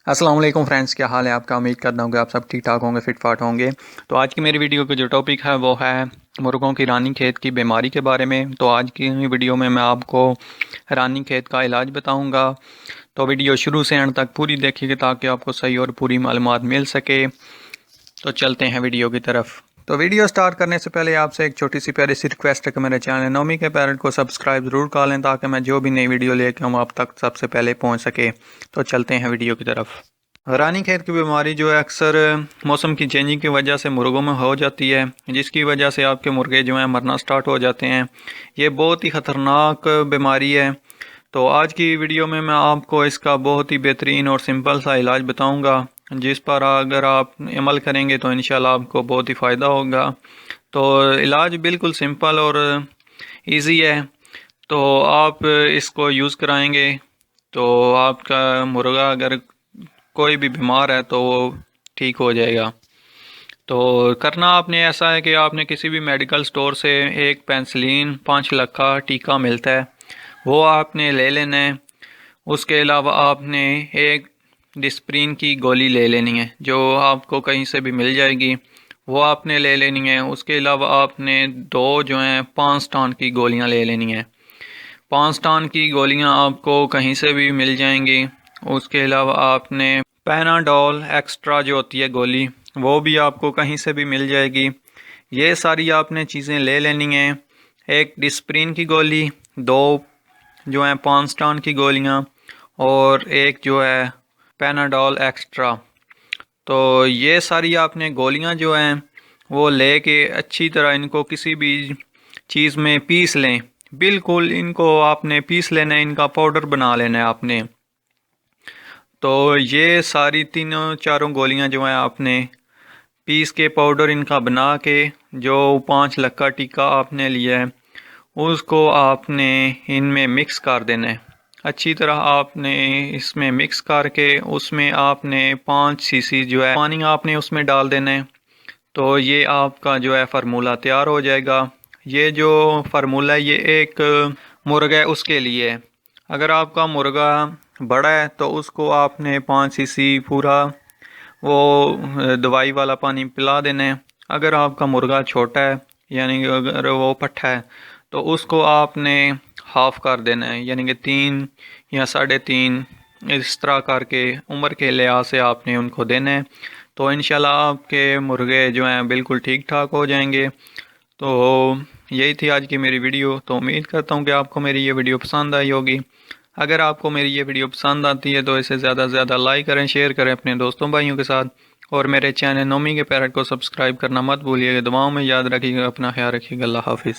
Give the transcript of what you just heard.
अस्सलाम वालेकुम फ्रेंड्स, क्या हाल है आपका। उम्मीद करता हूँ कि आप सब ठीक ठाक होंगे, फिट फाट होंगे। तो आज की मेरी वीडियो का जो टॉपिक है वो है मुर्गों की रानीखेत की बीमारी के बारे में। तो आज की वीडियो में मैं आपको रानीखेत का इलाज बताऊंगा। तो वीडियो शुरू से एंड तक पूरी देखिएगा ताकि आपको सही और पूरी मालूमात मिल सके। तो चलते हैं वीडियो की तरफ। तो वीडियो स्टार्ट करने से पहले आपसे एक छोटी सी प्यारी सी रिक्वेस्ट है कि मेरे चैनल नौमी के पेरेंट को सब्सक्राइब ज़रूर कर लें ताकि मैं जो भी नई वीडियो लेके आऊँ आप तक सबसे पहले पहुँच सके। तो चलते हैं वीडियो की तरफ। रानीखेत की बीमारी जो है अक्सर मौसम की चेंजिंग की वजह से मुर्गों में हो जाती है, जिसकी वजह से आपके मुर्गे जो हैं मरना स्टार्ट हो जाते हैं। ये बहुत ही ख़तरनाक बीमारी है। तो आज की वीडियो में मैं आपको इसका बहुत ही बेहतरीन और सिंपल सा इलाज बताऊंगा, जिस पर अगर आप अमल करेंगे तो इंशाल्लाह आपको बहुत ही फ़ायदा होगा। तो इलाज बिल्कुल सिंपल और इजी है। तो आप इसको यूज़ कराएंगे तो आपका मुर्गा अगर कोई भी बीमार है तो वो ठीक हो जाएगा। तो करना आपने ऐसा है कि आपने किसी भी मेडिकल स्टोर से एक पेंसिलिन 5 लाख का टीका मिलता है वो आपने ले लेना है। उसके अलावा आपने एक डिस्प्रिन की गोली ले लेनी है जो आपको कहीं से भी मिल जाएगी, वो आपने ले लेनी है। उसके अलावा आपने दो जो हैं 5 स्टान की गोलियां ले लेनी है। 5 स्टान की गोलियां आपको कहीं से भी मिल जाएंगी। उसके अलावा आपने पैनाडोल एक्स्ट्रा जो होती है गोली वो भी आपको कहीं से भी मिल जाएगी। ये सारी आपने चीज़ें ले लेनी है। एक डिस्प्रिन की गोली, दो जो हैं 5 स्टान की गोलियां और एक जो है पैनाडोल एक्स्ट्रा। तो ये सारी आपने गोलियां जो हैं वो लेके अच्छी तरह इनको किसी भी चीज़ में पीस लें। बिल्कुल इनको आपने पीस लेना है, इनका पाउडर बना लेना है आपने। तो ये सारी तीनों चारों गोलियां जो हैं आपने पीस के पाउडर इनका बना के जो 5 लाख का टीका आपने लिया है उसको आपने इनमें मिक्स कर देना है। अच्छी तरह आपने इसमें मिक्स करके उसमें आपने 5 सीसी जो है पानी आपने उसमें डाल देना है। तो ये आपका जो है फार्मूला तैयार हो जाएगा। ये जो फार्मूला है ये एक मुर्गा है उसके लिए है। अगर आपका मुर्गा बड़ा है तो उसको आपने 5 सीसी पूरा वो दवाई वाला पानी पिला देना है। अगर आपका मुर्गा छोटा है यानी कि अगर वो पट्ठा है तो उसको आपने हाफ कर देना है, यानी कि 3 या 3.5 इस तरह करके उम्र के लिहाज से आपने उनको देना है। तो इंशाल्लाह आपके मुर्गे जो हैं बिल्कुल ठीक ठाक हो जाएंगे। तो यही थी आज की मेरी वीडियो। तो उम्मीद करता हूँ कि आपको मेरी ये वीडियो पसंद आई होगी। अगर आपको मेरी ये वीडियो पसंद आती है तो इसे ज़्यादा से ज़्यादा लाइक करें, शेयर करें अपने दोस्तों भाइयों के साथ और मेरे चैनल नौमी के पैरट को सब्सक्राइब करना मत भूलिएगा। दुआओं में याद रखिएगा, अपना ख्याल रखिएगा। अल्लाह हाफिज़।